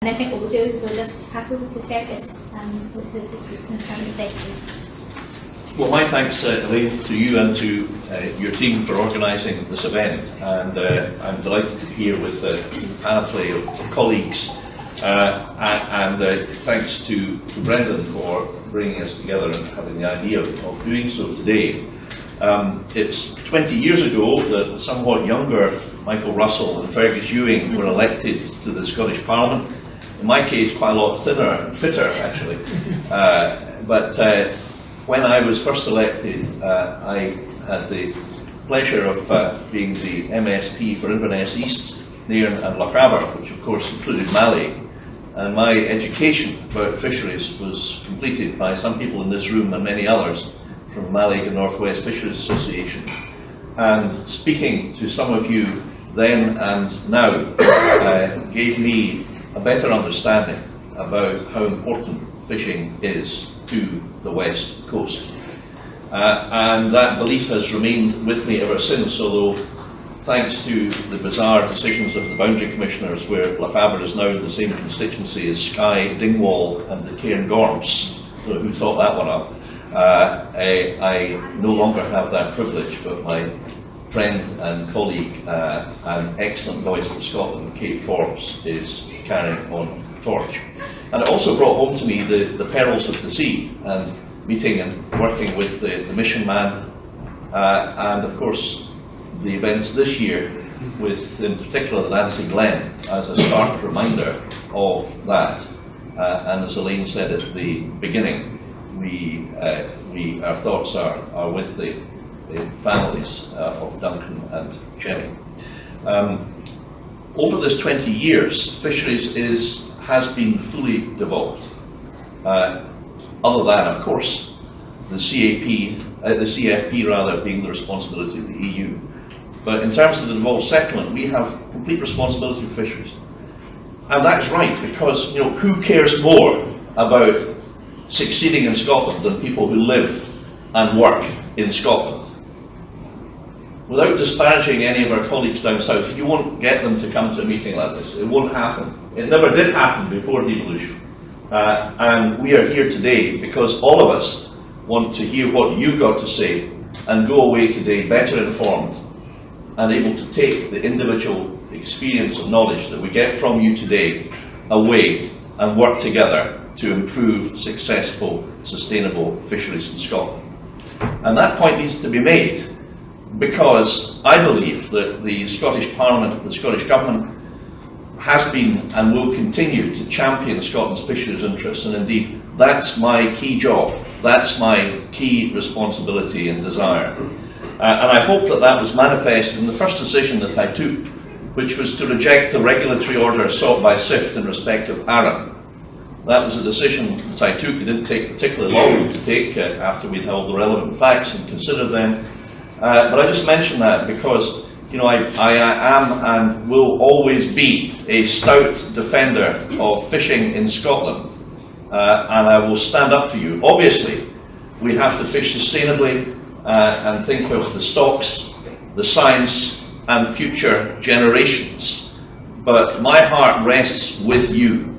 And I think what we'll do is we'll just pass over to Fergus to speak in the Permanent Secretary. Well, my thanks, Elaine, to you and to your team for organising this event, and I'm delighted to be here with a panoply of colleagues, and thanks to Brendan for bringing us together and having the idea of doing so today. It's 20 years ago that the somewhat younger Michael Russell and Fergus Ewin were elected to the Scottish Parliament. In my case, quite a lot thinner and fitter, actually. But when I was first elected, I had the pleasure of being the MSP for Inverness East, Nairn and Lochaber, which of course included Mallee. And my education about fisheries was completed by some people in this room and many others from Mallee and North West Fisheries Association. And speaking to some of you then and now gave me a better understanding about how important fishing is to the West Coast. And that belief has remained with me ever since, although thanks to the bizarre decisions of the Boundary Commissioners, where Lochaber is now in the same constituency as Skye, Dingwall and the Cairngorms, so who thought that one up, I no longer have that privilege, but my friend and colleague and excellent voice for Scotland, Kate Forbes, is carrying on the torch. And it also brought home to me the perils of the sea, and meeting and working with the mission man, and of course the events this year, with in particular the Dancing Glen, as a stark reminder of that. And as Elaine said at the beginning, our thoughts are with the families of Duncan and Jenny. Over this 20 years, fisheries has been fully devolved. Other than, of course, the CFP rather being the responsibility of the EU. But in terms of the devolved settlement, we have complete responsibility for fisheries. And that's right, because who cares more about succeeding in Scotland than people who live and work in Scotland? Without disparaging any of our colleagues down south, you won't get them to come to a meeting like this. It won't happen. It never did happen before devolution. And we are here today because all of us want to hear what you've got to say and go away today better informed and able to take the individual experience and knowledge that we get from you today away and work together to improve successful, sustainable fisheries in Scotland. And that point needs to be made, because I believe that the Scottish Parliament, the Scottish Government, has been and will continue to champion Scotland's fisheries interests, and indeed that's my key job, that's my key responsibility and desire. And I hope that that was manifest in the first decision that I took, which was to reject the regulatory order sought by SIFT in respect of Arran. That was a decision that I took. It didn't take particularly long to take after we'd held the relevant facts and considered them. But I just mention that because I am and will always be a stout defender of fishing in Scotland, and I will stand up for you. Obviously, we have to fish sustainably and think of the stocks, the science and future generations. But my heart rests with you.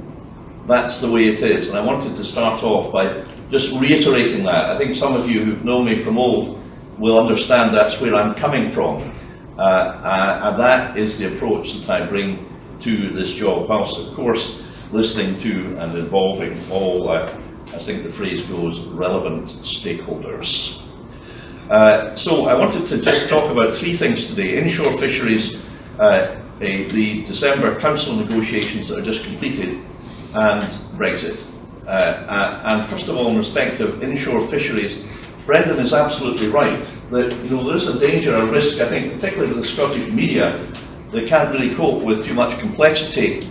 That's the way it is. And I wanted to start off by just reiterating that. I think some of you who've known me from old will understand that's where I'm coming from. And that is the approach that I bring to this job, whilst of course listening to and involving all, I think the phrase goes, relevant stakeholders. So I wanted to just talk about three things today. Inshore fisheries, the December Council negotiations that are just completed, and Brexit. And first of all, in respect of inshore fisheries, Brendan is absolutely right that there is a danger, a risk, I think, particularly with the Scottish media, that can't really cope with too much complexity,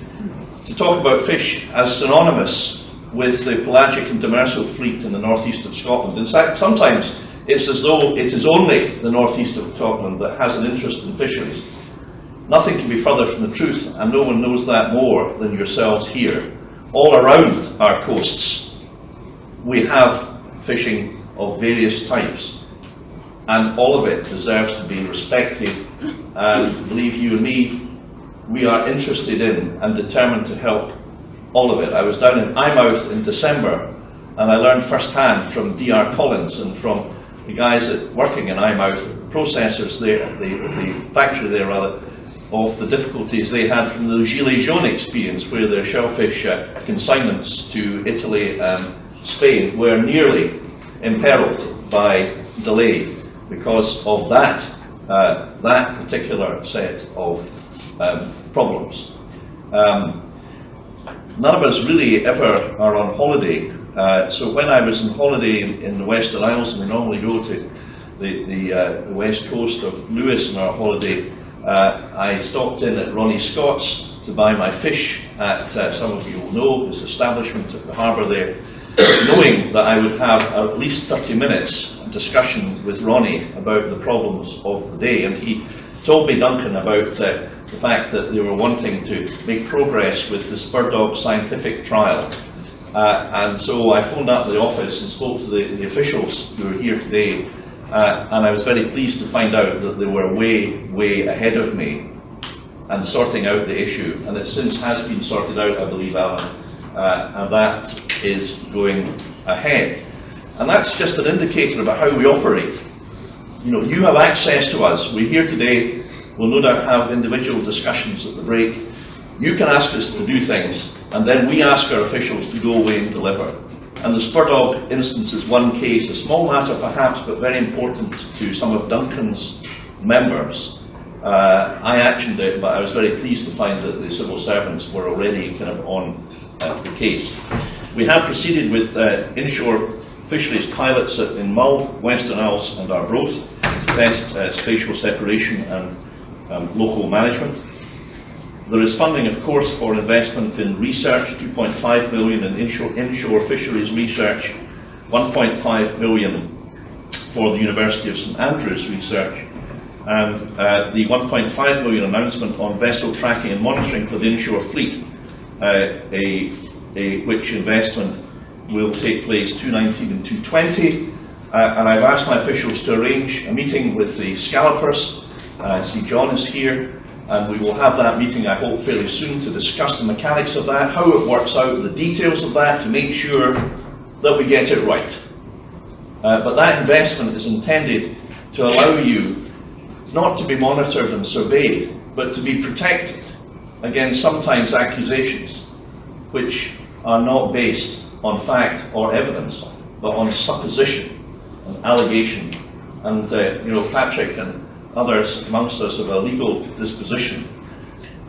to talk about fish as synonymous with the pelagic and demersal fleet in the northeast of Scotland. In fact, sometimes it's as though it is only the northeast of Scotland that has an interest in fisheries. Nothing can be further from the truth, and no one knows that more than yourselves here. All around our coasts, we have fishing of various types, and all of it deserves to be respected, and believe you and me, we are interested in and determined to help all of it. I was down in Eyemouth in December, and I learned firsthand from D.R. Collins and from the guys working in Eyemouth, processors there, the factory there rather, of the difficulties they had from the Gilets jaunes experience, where their shellfish consignments to Italy and Spain were nearly imperilled by delay because of that particular set of problems. None of us really ever are on holiday. So when I was on holiday in the Western Isles, and we normally go to the west coast of Lewis on our holiday, I stopped in at Ronnie Scott's to buy my fish at, some of you will know, his establishment at the harbour there, knowing that I would have at least 30 minutes discussion with Ronnie about the problems of the day. And he told me, Duncan, about the fact that they were wanting to make progress with the spur dog scientific trial. And so I phoned up the office and spoke to the officials who are here today, and I was very pleased to find out that they were way ahead of me and sorting out the issue. And it since has been sorted out, I believe, Alan, and that is going ahead. And that's just an indicator about how we operate. You know, you have access to us. We're here today. We'll no doubt have individual discussions at the break. You can ask us to do things, and then we ask our officials to go away and deliver. And the spur dog instance is one case, a small matter perhaps, but very important to some of Duncan's members. I actioned it, but I was very pleased to find that the civil servants were already kind of on the case. We have proceeded with inshore fisheries pilots in Mull, Western Isles and Arbroath to test spatial separation and local management. There is funding, of course, for investment in research, 2.5 million in inshore fisheries research, 1.5 million for the University of St Andrews research, and the 1.5 million announcement on vessel tracking and monitoring for the inshore fleet, which investment will take place 2019 and 2020. And I've asked my officials to arrange a meeting with the scallopers. I see John is here. And we will have that meeting, I hope, fairly soon to discuss the mechanics of that, how it works out, the details of that, to make sure that we get it right. But that investment is intended to allow you not to be monitored and surveyed, but to be protected against sometimes accusations which are not based on fact or evidence, but on supposition and allegation. And you know, Patrick and others amongst us of a legal disposition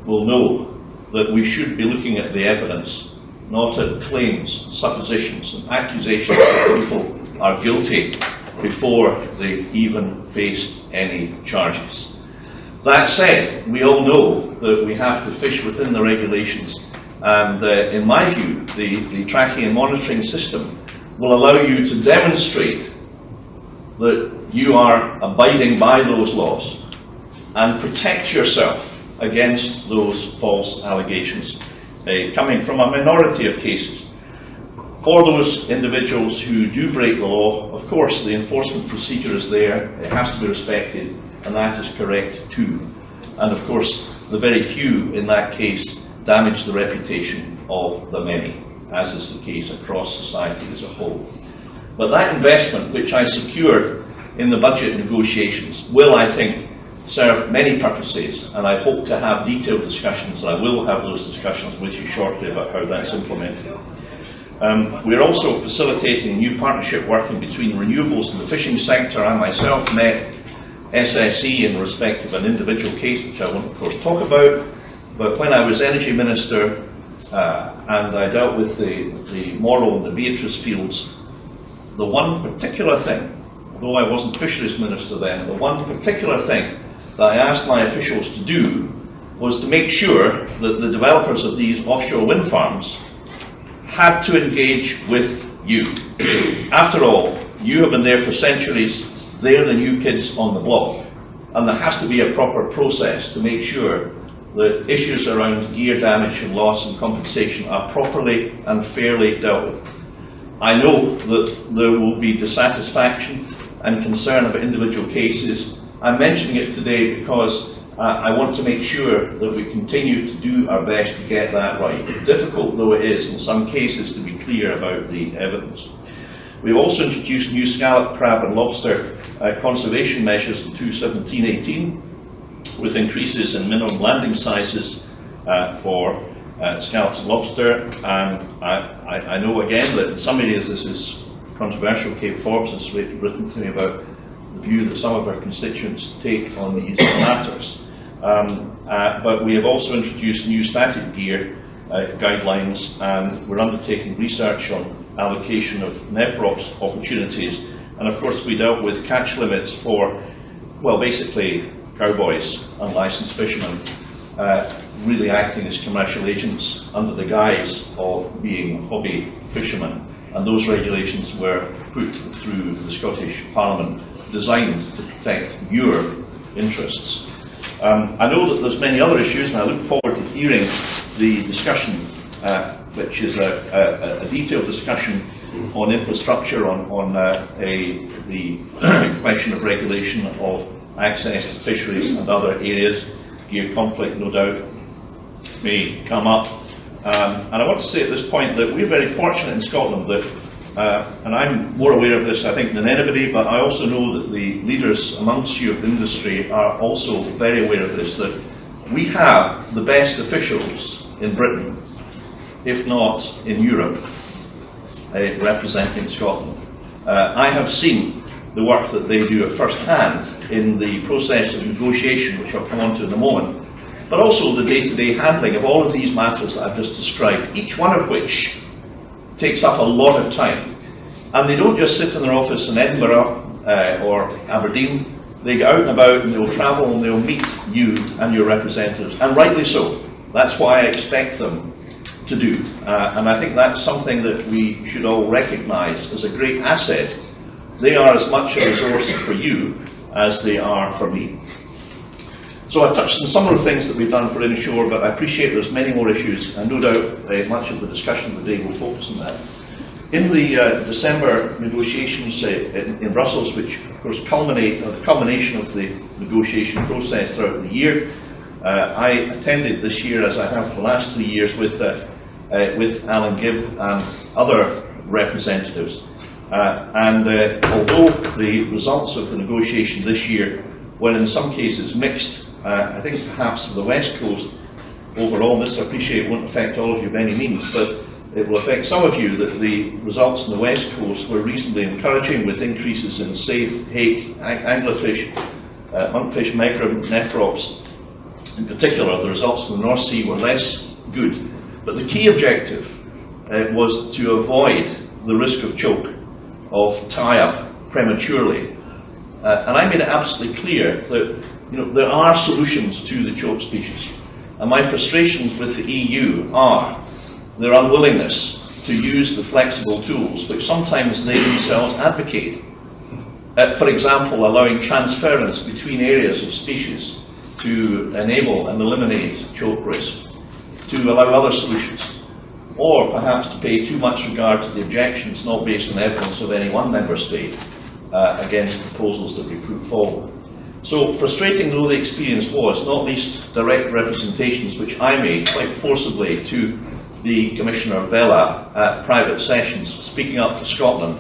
will know that we should be looking at the evidence, not at claims, suppositions and accusations that people are guilty before they've even faced any charges. That said, we all know that we have to fish within the regulations, and in my view, the tracking and monitoring system will allow you to demonstrate that you are abiding by those laws and protect yourself against those false allegations coming from a minority of cases. For those individuals who do break the law, of course, the enforcement procedure is there, it has to be respected, and that is correct too. And of course, the very few in that case damage the reputation of the many, as is the case across society as a whole. But that investment, which I secured in the budget negotiations, will, I think, serve many purposes, and I hope to have detailed discussions, and I will have those discussions with you shortly about how that's implemented. We're also facilitating new partnership working between renewables and the fishing sector. I myself met SSE in respect of an individual case, which I won't of course talk about, but when I was Energy Minister and I dealt with the Morrow and the Beatrice fields, the one particular thing, although I wasn't Fisheries Minister then, the one particular thing that I asked my officials to do was to make sure that the developers of these offshore wind farms had to engage with you. After all, you have been there for centuries, they're the new kids on the block, and there has to be a proper process to make sure that issues around gear damage and loss and compensation are properly and fairly dealt with. I know that there will be dissatisfaction and concern about individual cases. I'm mentioning it today because I want to make sure that we continue to do our best to get that right, difficult though it is in some cases to be clear about the evidence. We've also introduced new scallop, crab and lobster conservation measures in 2017-18, with increases in minimum landing sizes for scallops and lobster. And I know again that in some areas this is controversial. Cape Forbes has written to me about the view that some of our constituents take on these matters. But we have also introduced new static gear guidelines, and we're undertaking research on allocation of nephrops opportunities. And of course we dealt with catch limits for, well, basically cowboys, unlicensed fishermen, really acting as commercial agents under the guise of being hobby fishermen. And those regulations were put through the Scottish Parliament, designed to protect your interests. I know that there's many other issues, and I look forward to hearing the discussion, which is a detailed discussion on infrastructure, on the question of regulation of access to fisheries and other areas. Gear conflict, no doubt, may come up. And I want to say at this point that we're very fortunate in Scotland that, and I'm more aware of this I think than anybody, but I also know that the leaders amongst you of the industry are also very aware of this, that we have the best officials in Britain, if not in Europe, representing Scotland. I have seen the work that they do at first hand in the process of negotiation, which I'll come on to in a moment, but also the day-to-day handling of all of these matters that I've just described, each one of which takes up a lot of time. And they don't just sit in their office in Edinburgh or Aberdeen. They get out and about and they'll travel and they'll meet you and your representatives, and rightly so. That's why I expect them to do. And I think that's something that we should all recognise as a great asset. They are as much a resource for you as they are for me. So I've touched on some of the things that we've done for Inshore, but I appreciate there's many more issues, and no doubt much of the discussion today will focus on that. In the December negotiations in Brussels, which of course culminate, or the culmination of the negotiation process throughout the year, I attended this year, as I have for the last 3 years, with Alan Gibb and other representatives. Although the results of the negotiation this year were in some cases mixed, I think perhaps for the West Coast overall, and this I appreciate won't affect all of you by any means, but it will affect some of you, that the results on the West Coast were reasonably encouraging, with increases in safe, hake, anglerfish, monkfish, micro, nephrops. In particular, the results in the North Sea were less good. But the key objective was to avoid the risk of choke, of tie-up prematurely. And I made it absolutely clear that there are solutions to the choke species. And my frustrations with the EU are their unwillingness to use the flexible tools which sometimes they themselves advocate. For example, allowing transference between areas of species to enable and eliminate choke risk, to allow other solutions, or perhaps to pay too much regard to the objections not based on evidence of any one member state against proposals that we put forward. So frustrating though the experience was, not least direct representations which I made quite forcibly to the Commissioner Vella at private sessions speaking up for Scotland,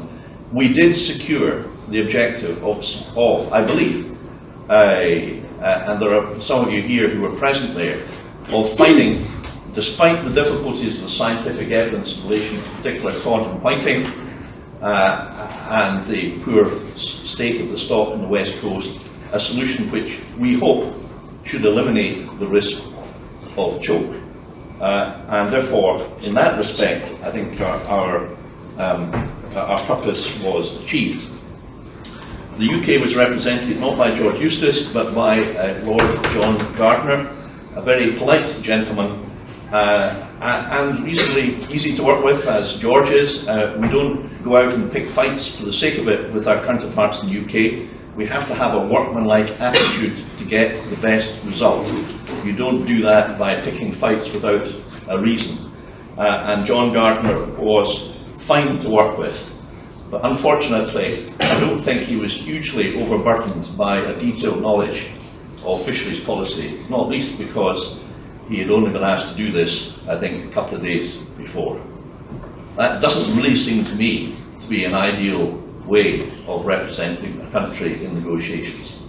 we did secure the objective of I believe, and there are some of you here who were present there, of finding, despite the difficulties of the scientific evidence in relation to particular cod and whiting and the poor state of the stock on the West Coast, a solution which we hope should eliminate the risk of choke. And therefore, in that respect, I think our purpose was achieved. The UK was represented not by George Eustace, but by Lord John Gardner, a very polite gentleman, and reasonably easy to work with, as George is. We don't go out and pick fights for the sake of it with our counterparts in the UK. We have to have a workmanlike attitude to get the best result. You don't do that by picking fights without a reason. And John Gardner was fine to work with. But unfortunately, I don't think he was hugely overburdened by a detailed knowledge of fisheries policy, not least because he had only been asked to do this, I think, a couple of days before. That doesn't really seem to me to be an ideal way of representing a country in negotiations.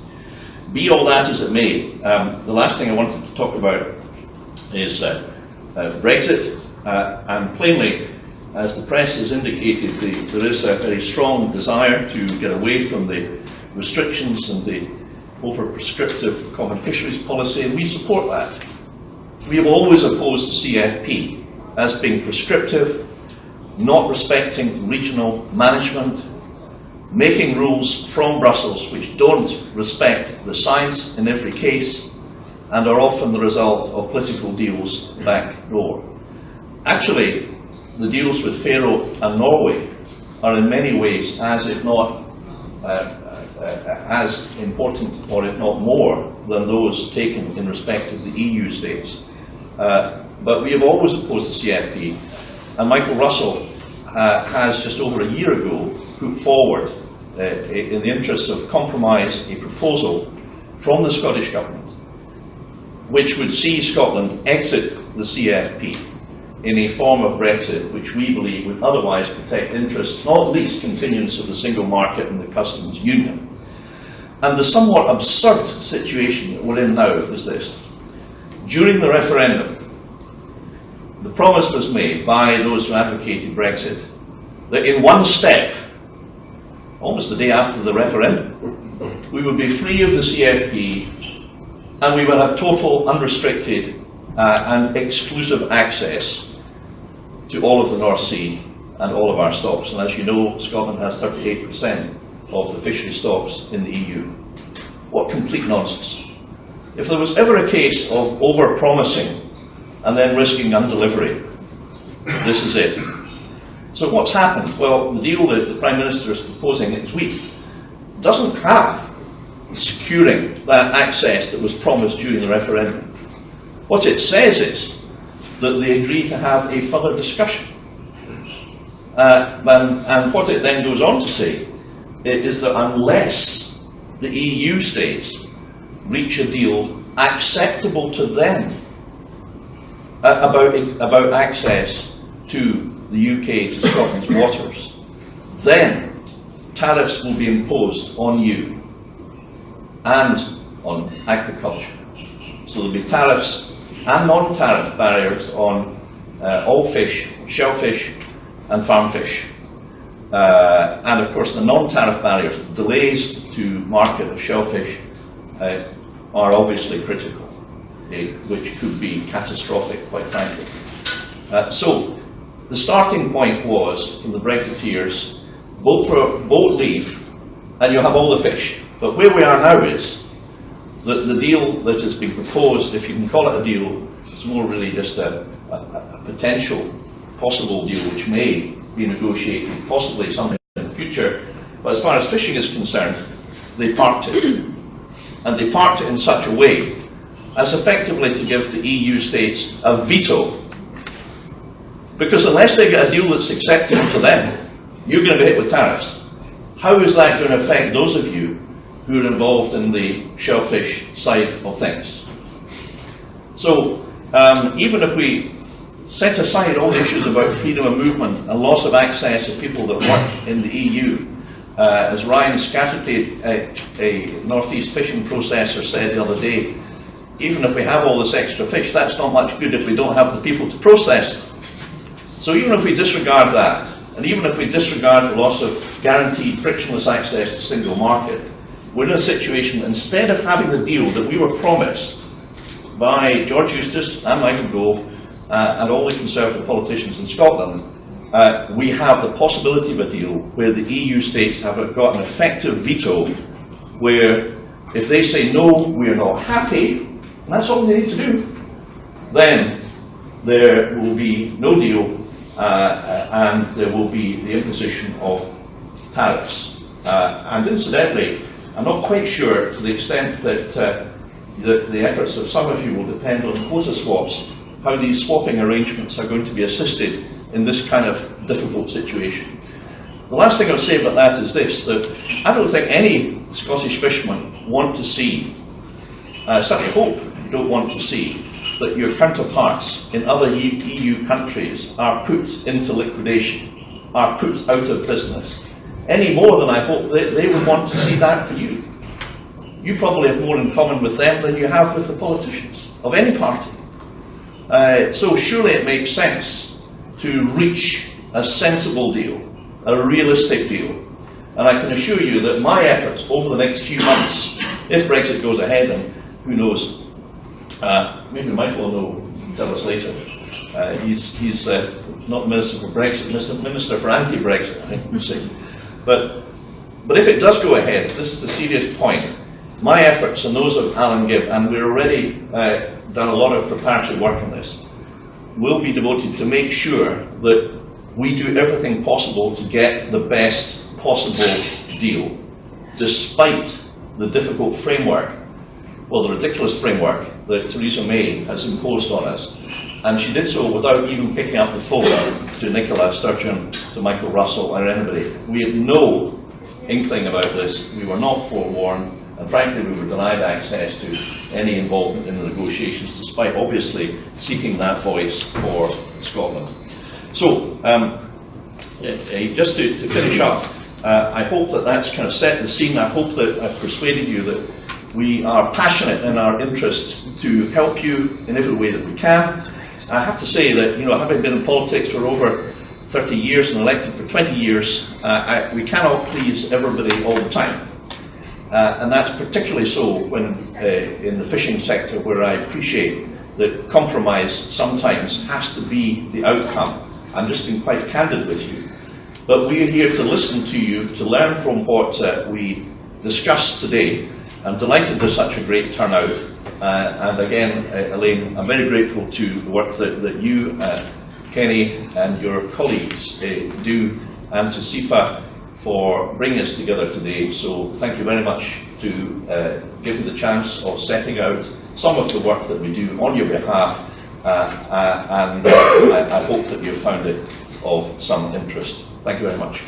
Be all that as it may, the last thing I wanted to talk about is Brexit, and plainly, as the press has indicated, there is a very strong desire to get away from the restrictions and the over-prescriptive common fisheries policy, and we support that. We have always opposed the CFP as being prescriptive, not respecting regional management, making rules from Brussels which don't respect the science in every case, and are often the result of political deals back door. Actually, the deals with Faroe and Norway are in many ways as, if not as important, or if not more, than those taken in respect of the EU states. But we have always opposed the CFP, and Michael Russell has just over a year ago put forward, in the interests of compromise, a proposal from the Scottish Government which would see Scotland exit the CFP in a form of Brexit which we believe would otherwise protect interests, not least continuance of the single market and the customs union. And the somewhat absurd situation that we're in now is this. During the referendum, the promise was made by those who advocated Brexit that in one step, almost the day after the referendum, we would be free of the CFP and we will have total, unrestricted and exclusive access to all of the North Sea and all of our stocks. And as you know, Scotland has 38% of the fishery stocks in the EU. What complete nonsense. If there was ever a case of over-promising and then risking undelivery, this is it. So what's happened? Well, the deal that the Prime Minister is proposing next week doesn't have securing that access that was promised during the referendum. What it says is that they agree to have a further discussion. And what it then goes on to say is that unless the EU states reach a deal acceptable to them about access to the UK, to Scotland's waters, then tariffs will be imposed on you and on agriculture. So there will be tariffs and non-tariff barriers on all fish, shellfish and farm fish. And of course the non-tariff barriers, delays to market of shellfish, are obviously critical, which could be catastrophic, quite frankly. So the starting point was, from the Brexiteers, vote for vote leave and you'll have all the fish. But where we are now is that the deal that has been proposed, if you can call it a deal, it's more really just a potential, possible deal which may be negotiated, possibly something in the future. But as far as fishing is concerned, they parked it. And they parked it in such a way as effectively to give the EU states a veto. Because unless they get a deal that's acceptable to them, you're going to be hit with tariffs. How is that going to affect those of you who are involved in the shellfish side of things? So even if we set aside all the issues about freedom of movement and loss of access of people that work in the EU, as Ryan Scatterty, a northeast fishing processor, said the other day, even if we have all this extra fish, that's not much good if we don't have the people to process them. So even if we disregard that, and even if we disregard the loss of guaranteed frictionless access to the single market, we're in a situation, instead of having the deal that we were promised by George Eustace and Michael Gove and all the Conservative politicians in Scotland, we have the possibility of a deal where the EU states have got an effective veto, where if they say no, we are not happy, and that's all they need to do, then there will be no deal and there will be the imposition of tariffs. And incidentally, I'm not quite sure, to the extent that the efforts of some of you will depend on quota swaps, how these swapping arrangements are going to be assisted in this kind of difficult situation. The last thing I'll say about that is this, that I don't think any Scottish fishermen want to see I certainly hope you don't want to see that your counterparts in other EU countries are put into liquidation, are put out of business, any more than I hope they would want to see that for you. You probably have more in common with them than you have with the politicians of any party. So surely it makes sense to reach a sensible deal, a realistic deal. And I can assure you that my efforts over the next few months, if Brexit goes ahead, and who knows, maybe Michael will tell us later. He's not Minister for Brexit, Minister for anti-Brexit, I think we say. But if it does go ahead, this is a serious point. My efforts and those of Alan Gibb, and we're already done a lot of preparatory work on this, will be devoted to make sure that we do everything possible to get the best possible deal, despite the difficult framework, well, the ridiculous framework that Theresa May has imposed on us. And she did so without even picking up the phone to Nicola Sturgeon, to Michael Russell, or anybody. We had no inkling about this. We were not forewarned, and frankly, we were denied access to any involvement in the negotiations, despite obviously seeking that voice for Scotland. So, just to finish up, I hope that that's kind of set the scene. I hope that I've persuaded you that we are passionate in our interest to help you in every way that we can. I have to say that, having been in politics for over 30 years and elected for 20 years, we cannot please everybody all the time. And that's particularly so when in the fishing sector, where I appreciate that compromise sometimes has to be the outcome. I'm just being quite candid with you. But we are here to listen to you, to learn from what we discussed today. I'm delighted there's such a great turnout. And again, Elaine, I'm very grateful to the work that you, Kenny, and your colleagues do, and to SIFA for bringing us together today. So thank you very much to give me the chance of setting out some of the work that we do on your behalf, and I hope that you've found it of some interest. Thank you very much.